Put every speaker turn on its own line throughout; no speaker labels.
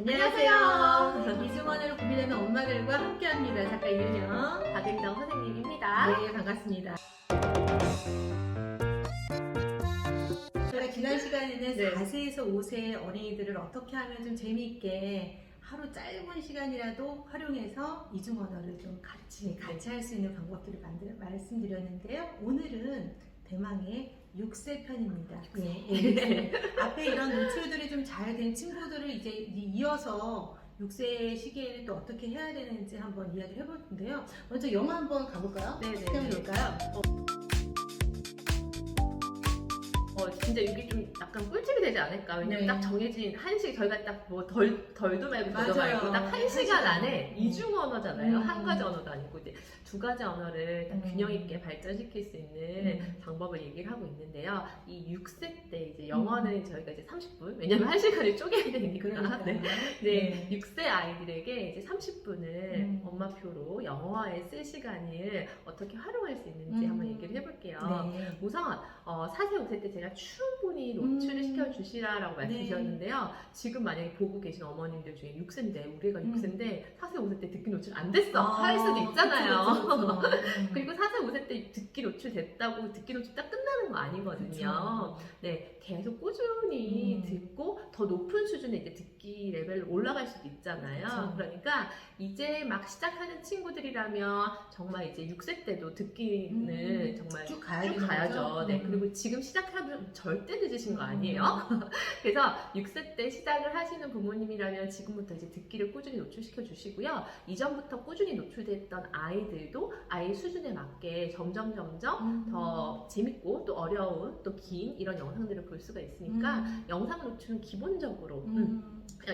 안녕하세요. 이중언어를 고민하는 엄마들과 함께합니다. 작가 이은영,
박은정 선생님입니다.
네, 반갑습니다. 저희가 지난 시간에는
네.
4세에서 5세 어린이들을 어떻게 하면 좀 재미있게 하루 짧은 시간이라도 활용해서 이중언어를 좀 같이 할 수 있는 방법들을 말씀드렸는데요. 오늘은 대망의 6세 편입니다. 네. 앞에 이런 노출들이 좀 잘 된 친구들을 이제 이어서 6세 시기에는 또 어떻게 해야 되는지 한번 이야기를 해볼 텐데요. 먼저 영화 한번 가볼까요?
네네.
시작해볼까요?
진짜 이게 좀 약간 꿀팁이 되지 않을까. 왜냐면
네.
딱 정해진 한식, 저희가 딱 뭐 덜도 말고 더도
맞아요.
말고 딱 한 시간 안에 이중 언어잖아요.
음.
한 가지 언어도 아니고 이제 두 가지 언어를 딱 균형 있게 발전시킬 수 있는 방법을 얘기를 하고 있는데요. 이 6세 때 이제 영어는 저희가 이제 30분, 왜냐면 한 시간을 쪼개야 되니까.
그러니까요.
네. 6세 아이들에게 이제 30분을 엄마표로 영어에 쓸 시간을 어떻게 활용할 수 있는지 한번 얘기를 해볼게요.
네.
우선 4세, 5세 때 제가 충분히 노출을 시켜주시라라고 말씀드렸는데요. 지금 만약에 보고 계신 어머님들 중에 6세인데 우리가 6세인데 4세, 5세 때 듣기 노출 안 됐어 할 수도 있잖아요.
그쵸.
그리고 4세, 5세 때 듣기 노출 됐다고 듣기 노출 딱 끝나는 거 아니거든요.
그쵸.
네, 계속 꾸준히 듣고 더 높은 수준의 이제 듣기 레벨로 올라갈 수도 있잖아요.
그쵸.
그러니까 이제 막 시작하는 친구들이라면 정말 이제 6세 때도 듣기는 정말
쭉 가야
쭉 가야죠. 네, 그리고 지금 시작하면 절대 늦으신 거 아니에요. 그래서 6세 때 시작을 하시는 부모님이라면 지금부터 이제 듣기를 꾸준히 노출시켜 주시고요. 이전부터 꾸준히 노출됐던 아이들도 아이 수준에 맞게 점점 더 재밌고 또 어려운 또 긴 이런 영상들을 볼 수가 있으니까 영상 노출은 기본적으로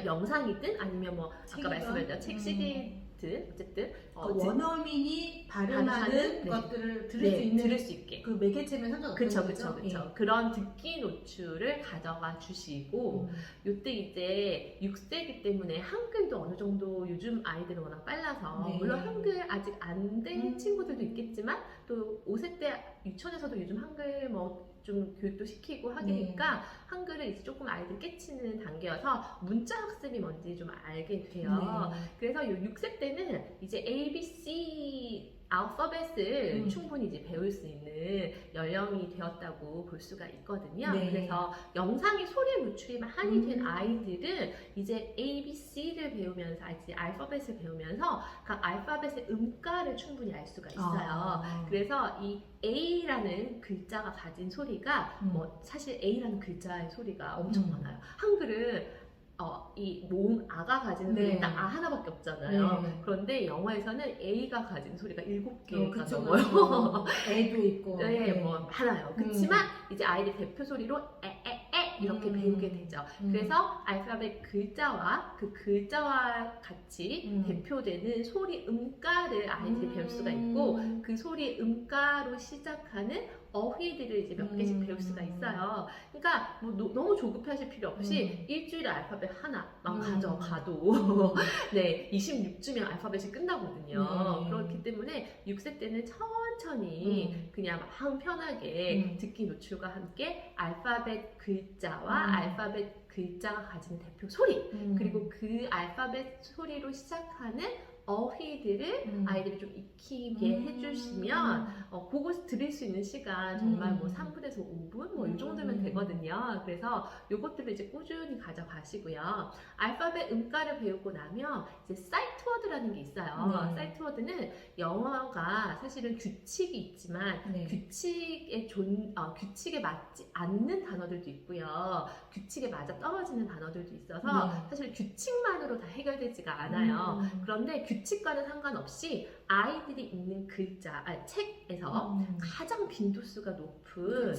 영상이든 아니면 뭐 아까 말씀드렸던 책 CD든 어쨌든
원어민이 발음하는
네.
것들을 들을 수 있는
들을 수 있게.
그 매개체면 상관없는
그쵸. 그런 듣기 노출을 가져가 주시고, 요때 이제 6세이기 때문에 한글도 어느 정도 요즘 아이들은 워낙 빨라서,
네.
물론 한글 아직 안 된 친구들도 있겠지만, 또 5세 때 유치원에서도 요즘 한글 뭐 좀 교육도 시키고 하니까 한글을 이제 조금 아이들 깨치는 단계여서 문자 학습이 뭔지 좀 알게 돼요. 그래서 요 6세 때는 이제 A, B, C 알파벳을 충분히 이제 배울 수 있는 연령이 되었다고 볼 수가 있거든요. 그래서 영상이 소리에 노출이 많이 된 아이들은 이제 A, B, C를 배우면서 이제 알파벳을 배우면서 각 알파벳의 음가를 충분히 알 수가 있어요. 그래서 이 A라는 글자가 가진 소리가 뭐 사실 A라는 글자의 소리가 엄청 많아요. 한글은 이 모음 아가 가진 소리는 딱 아 하나밖에 없잖아요. 그런데 영어에서는 A가 가진 소리가 7개가 넘어요.
애도 있고.
뭐 많아요. 그렇지만 이제 아이들 대표 소리로 에 이렇게 배우게 되죠. 그래서 알파벳 글자와 그 글자와 같이 대표되는 소리 음가를 아이들이 배울 수가 있고, 그 소리 음가로 시작하는 어휘들을 이제 몇 개씩 배울 수가 있어요. 그러니까 뭐 너무 조급하실 필요 없이 일주일에 알파벳 하나만 가져가도 네, 26주면 알파벳이 끝나거든요. 그렇기 때문에 6세 때는 천천히 그냥 마음 편하게 듣기 노출과 함께 알파벳 글자와 알파벳 글자가 가지는 대표 소리, 그리고 그 알파벳 소리로 시작하는 어휘들을 아이들이 좀 익히게 해주시면 그거 들을 수 있는 시간 정말 뭐 3분에서 5분 뭐 이 정도면 되거든요. 그래서 요것들을 이제 꾸준히 가져가시고요. 알파벳 음가를 배우고 나면 이제 사이트 워드라는 게 있어요. 사이트 워드는 영어가 사실은 규칙이 있지만 규칙에 맞지 않는 단어들도 있고요. 규칙에 맞아 떨어지는 단어들도 있어서 사실 규칙만으로 다 해결되지가 않아요. 그런데 규칙과는 상관없이 아이들이 읽는 글자, 책에서 가장 빈도수가 높은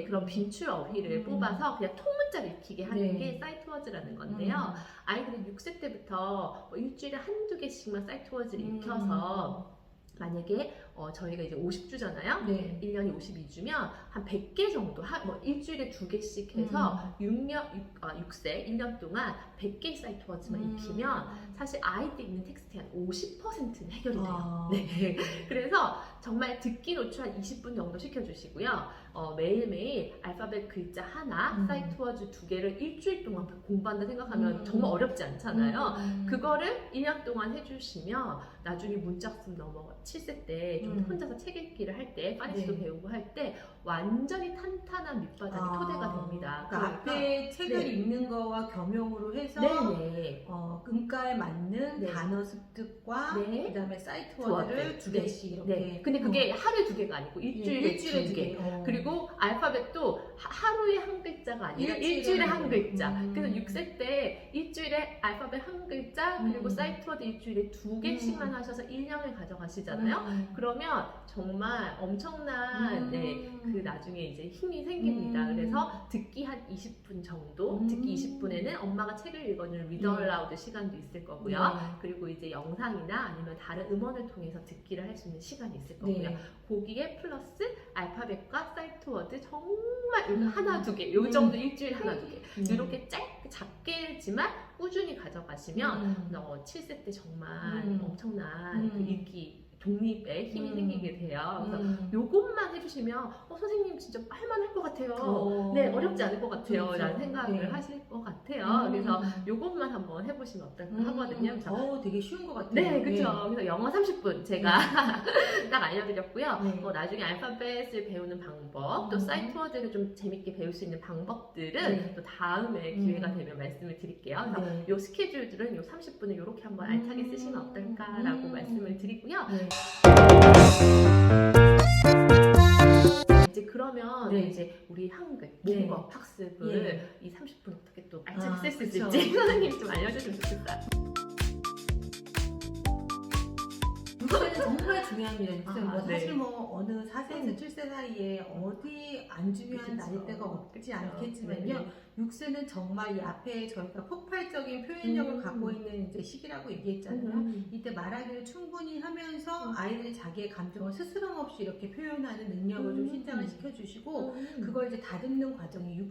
그런 빈출 어휘를 뽑아서 그냥 통문자를 익히게 하는 게 사이트 워즈라는 건데요. 아이들이 6세 때부터 뭐 일주일에 한두 개씩만 사이트 워즈를 익혀서 만약에 저희가 이제 50주잖아요.
네.
1년이 52주면 한 100개 정도, 뭐 일주일에 2개씩 해서 6세, 1년 동안 100개 사이트워즈만 익히면 사실 아이들 있는 텍스트의 한 50%는 해결이 돼요. 네. 그래서 정말 듣기 노출 한 20분 정도 시켜주시고요. 매일매일 알파벳 글자 하나, 사이트워즈 2개를 일주일 동안 공부한다 생각하면 정말 어렵지 않잖아요. 그거를 1년 동안 해주시면 나중에 문짝순 넘어 7세 때 좀 혼자서 책 읽기를 할 때, 파리스도
네.
배우고 할 때 완전히 탄탄한 밑바닥이 토대가 됩니다.
그러니까 앞에 책을 읽는 거와 겸용으로 해서
네네.
음가에 맞는
네.
단어 습득과
네.
그다음에 사이트 워드를 2개씩 이렇게.
네. 근데 그게 하루에 2개가 아니고 일주일에 2개. 그리고 알파벳도 하루에 한 글자가 아니라 일주일에 한 글자. 그래서 6세 때 일주일에 알파벳 한 글자 그리고 사이트워드 일주일에 2개씩만 하셔서 1년을 가져가시잖아요. 그러면 정말 엄청난 그 나중에 이제 힘이 생깁니다. 그래서 듣기 한 20분 정도, 듣기 20분에는 엄마가 책을 읽어주는 리더 라우드 시간도 있을 거고요. 그리고 이제 영상이나 아니면 다른 음원을 통해서 듣기를 할 수 있는 시간이 있을 거고요. 거기에 플러스 알파벳과 사이트워드 정말 하나, 2개, 요 정도 일주일에 하나, 2개. 이렇게 짧게 작게지만 꾸준히 가져가시면 7세 때 정말 엄청난 그 읽기 독립에 힘이 생기게 돼요. 그래서 요것만 해주시면 선생님 진짜 할만할 것 같아요. 네, 어렵지 않을 것 같아요.
그렇죠.
라는 생각을 하실 것 같아요. 그래서 요것만 한번 해보시면 어떨까 하거든요.
되게 쉬운 것 같아요.
네, 그렇죠. 그래서 영어 30분 제가 딱 알려드렸고요. 나중에 알파벳을 배우는 방법, 또 사이트워드를 좀 재밌게 배울 수 있는 방법들은 또 다음에 기회가 되면 말씀을 드릴게요. 그래서 요 스케줄들은 요 30분을 이렇게 한번 알차게 쓰시면 어떨까라고 말씀을 드리고요. 이제 그러면 이제 우리 한글, 모국어 학습을 이 30분 어떻게 또 알차게 쓸 수 있을지 선생님이 좀 알려주시면 좋겠어요.
육세는 정말 중요합니다. 사실
네.
뭐 어느 4세에서 7세 사이에 어디 안 중요한 나이대가 없지 않겠지만요. 6세는 정말 이 앞에 저희가 폭발적인 표현력을 갖고 있는 이제 시기라고 얘기했잖아요. 이때 말하기를 충분히 하면서 아이들이 자기의 감정을 스스럼 없이 이렇게 표현하는 능력을 좀 신장을 시켜주시고 그걸 이제 다듬는 과정이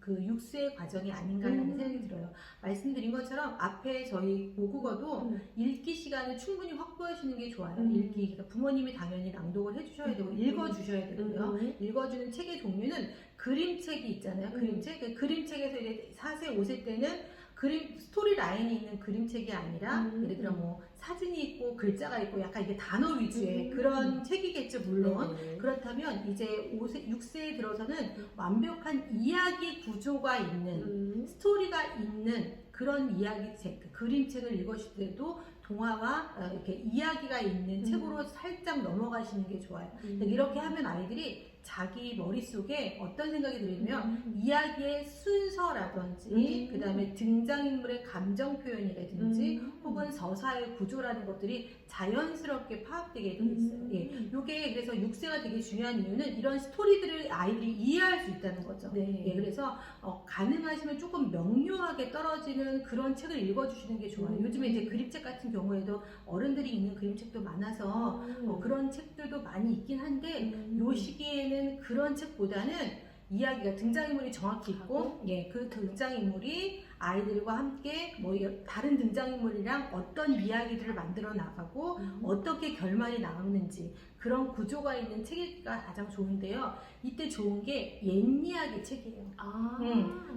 6세의 과정이 아닌가라는 생각이 들어요. 말씀드린 것처럼 앞에 저희 모국어도 읽기 시간을 충분히 확보하시는 게 좋아요. 읽기, 그러니까 부모님이 당연히 낭독을 해주셔야 되고 읽어주셔야 되고요. 읽어주는 책의 종류는 그림책이 있잖아요. 그림책. 그 그림책에서 이제 4세, 5세 때는 그림 스토리 라인이 있는 그림책이 아니라 예를 들어 뭐 사진이 있고 글자가 있고 약간 이게 단어 위주의 그런 책이겠죠, 물론. 그렇다면 이제 5세, 6세에 들어서는 완벽한 이야기 구조가 있는 스토리가 있는 그런 이야기책, 그 그림책을 읽으실 때도 동화와 이렇게 이야기가 있는 책으로 살짝 넘어가시는 게 좋아요. 이렇게 하면 아이들이 자기 머릿속에 어떤 생각이 들냐면 이야기의 순서라든지 그 다음에 등장인물의 감정 표현이라든지 혹은 서사의 구조라는 것들이 자연스럽게 파악되게 돼 있어요. 이게 그래서 6세가 되게 중요한 이유는 이런 스토리들을 아이들이 이해할 수 있다는 거죠. 그래서 가능하시면 조금 명료하게 떨어지는 그런 책을 읽어주시는 게 좋아요. 요즘에 이제 그림책 같은 경우에도 어른들이 읽는 그림책도 많아서 그런 책들도 많이 있긴 한데 요 시기에는 그런 책보다는 이야기가 등장인물이 정확히 있고 그 등장인물이 아이들과 함께 뭐 다른 등장인물이랑 어떤 이야기들을 만들어 나가고 어떻게 결말이 나오는지 그런 구조가 있는 책이가 가장 좋은데요. 이때 좋은 게 옛이야기 책이에요.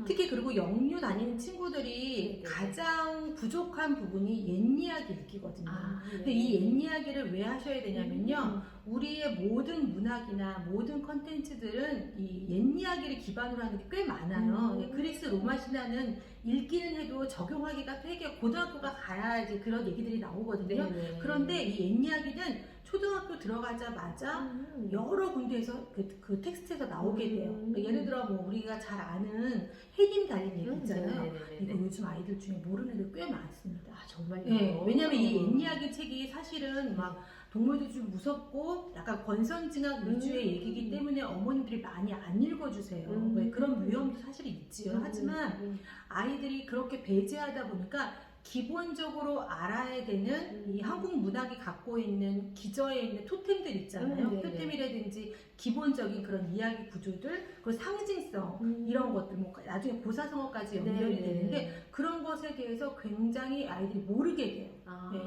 특히 그리고 영유 다니는 친구들이 가장 부족한 부분이 옛이야기 읽기거든요. 근데 이 옛이야기를 왜 하셔야 되냐면요. 우리의 모든 문학이나 모든 컨텐츠들은 이 옛이야기를 기반으로 하는 게 꽤 많아요. 그리스 로마 신화는 읽기는 해도 적용하기가 되게 고등학교가 가야지 그런 얘기들이 나오거든요. 그런데 이 옛이야기는 초등학교 들어가자마자 여러 군데에서 그 텍스트에서 나오게 돼요. 그러니까 예를 들어 뭐 우리가 잘 아는 해님 달린 얘기 있잖아요. 이거 요즘 아이들 중에 모르는 애들 꽤 많습니다.
정말요?
왜냐면 이 옛이야기 책이 사실은 막 동물들이 좀 무섭고 약간 권선징악 위주의 얘기이기 때문에 어머님들이 많이 안 읽어주세요. 그런 위험도 사실 있지요. 하지만 아이들이 그렇게 배제하다 보니까 기본적으로 알아야 되는 이 한국 문학이 갖고 있는 기저에 있는 토템들 있잖아요.
네네.
토템이라든지 기본적인 그런 이야기 구조들, 그리고 상징성 이런 것들, 뭐 나중에 고사성어까지 연결이
네네.
되는데 그런 것에 대해서 굉장히 아이들이 모르게 돼요.
아.
네,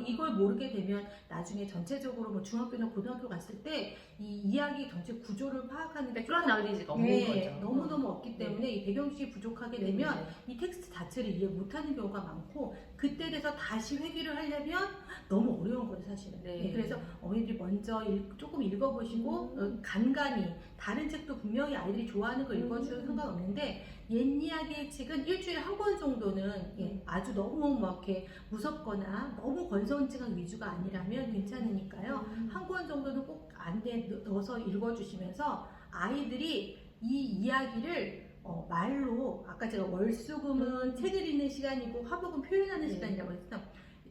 이걸 모르게 되면 나중에 전체적으로 뭐 중학교나 고등학교 갔을 때 이 이야기 전체 구조를 파악하는 게
백그라운드 나우리지가 없는
네,
거죠.
너무너무 없기 때문에 이 배경지식이 부족하게 되면
네네.
이 텍스트 자체를 이해 못하는 경우가 많고 그때 돼서 다시 회귀를 하려면 너무 어려운 거예요 사실은.
네.
네, 그래서 어머니들이 먼저 조금 읽어보시고 간간히 다른 책도 분명히 아이들이 좋아하는 거 읽어주셔도 상관없는데 옛 이야기의 책은 일주일에 한 권 정도는 아주 너무 막 이렇게 무섭거나 너무 건선징악 위주가 아니라면 괜찮으니까요. 한 권 정도는 꼭 안에 넣어서 읽어주시면서 아이들이 이 이야기를 말로 아까 제가 월수금은 책을 읽는 시간이고 화복은 표현하는
네.
시간이라고 했어.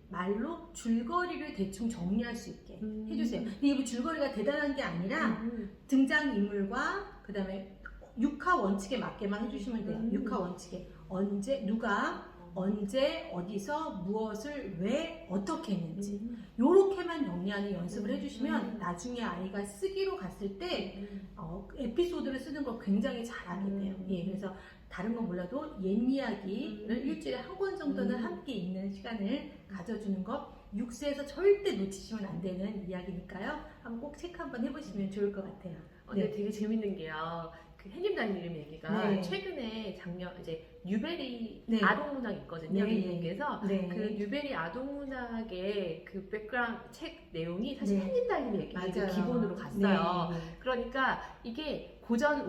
말로 줄거리를 대충 정리할 수 있게 해주세요. 근데 이 줄거리가 대단한 게 아니라 등장인물과 그 다음에 육하 원칙에 맞게만 해주시면 돼요. 육하 원칙에 언제 누가 언제 어디서 무엇을 왜 어떻게 했는지 요렇게만 정리하는 연습을 해주시면 나중에 아이가 쓰기로 갔을 때 에피소드를 쓰는 걸 굉장히 잘하게 돼요. 예, 그래서 다른 건 몰라도 옛 이야기를 일주일에 한 권 정도는 함께 읽는 시간을 가져주는 것 6세에서 절대 놓치시면 안 되는 이야기니까요. 한번 꼭 체크 한번 해보시면 좋을 것 같아요.
근데 되게 재밌는 게요. 그 햇님다님 얘기가
네.
최근에 작년 이제 뉴베리
네.
아동문학 있거든요.
네.
미국에서
네.
그 뉴베리 아동문학의 그 백그라운드 책 내용이 사실
네.
햇님다님 얘기를
맞아요.
기본으로 갔어요.
네.
그러니까 이게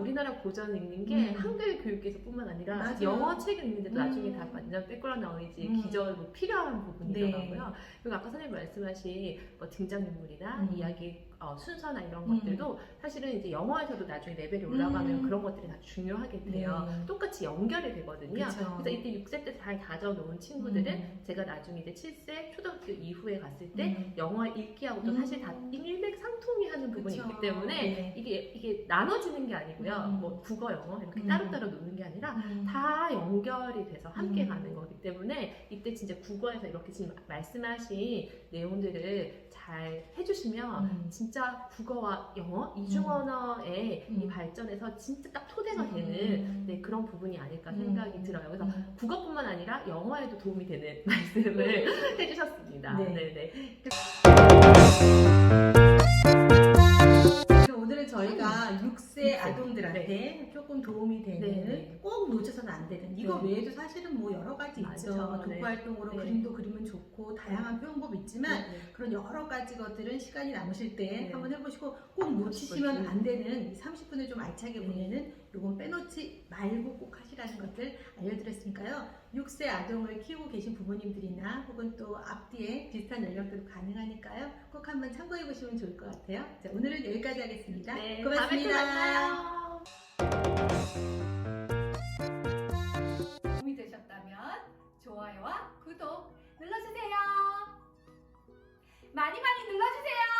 우리나라 고전 읽는 게 한글 교육에서뿐만 아니라
맞아요.
영어 책을 읽는데도 나중에 다 완전 백그라운드 나오지 기저 뭐 필요한 부분이더라고요.
네.
그리고 아까 선생님 말씀하신 뭐 등장인물이나 이야기 순서나 이런
음.
것들도 사실은 이제 영어에서도 나중에 레벨이 올라가면 그런 것들이 다 중요하게 돼요.
네.
똑같이 연결이 되거든요.
그쵸.
그래서 이때 6세 때 잘 다져놓은 친구들은 제가 나중에 이제 7세 초등학교 이후에 갔을 때 영어 읽기하고도 사실 다 일맥상통이 하는 부분이
그쵸.
있기 때문에
네.
이게 나눠지는 게 아니고요. 뭐 국어, 영어 이렇게 따로따로 놓는 게 아니라 다 연결이 돼서 함께 가는 거기 때문에 이때 진짜 국어에서 이렇게 지금 말씀하신 내용들을 잘 해주시면 진짜 국어와 영어 이중언어의 이 발전에서 진짜 딱 토대가 되는 그런 부분이 아닐까 생각이 들어요. 그래서 국어뿐만 아니라 영어에도 도움이 되는 말씀을 해주셨습니다.
네.
네네.
오늘은 저희가 6세 아동들한테 조금 도움이 되는
네.
꼭 놓쳐서는 안 되는 이거
네.
외에도 사실은 뭐 여러 가지 있죠.
맞죠.
독후
네.
활동으로
네.
그림도 그리면 좋고 다양한 표현법 있지만
네.
그런 여러 가지 것들은 시간이 남으실 때
네.
한번 해보시고 꼭 놓치시면 안 되는 30분을 좀 알차게 보내는 요건 빼놓지 말고 꼭 하시라는 것들 알려드렸으니까요. 6세 아동을 키우고 계신 부모님들이나 혹은 또 앞뒤에 비슷한 연령대로 가능하니까요. 꼭 한번 참고해 보시면 좋을 것 같아요. 자, 오늘은 여기까지 하겠습니다.
네,
고맙습니다.
다음에 또 만나요.
도움이 되셨다면 좋아요와 구독 눌러주세요. 많이 많이 눌러주세요.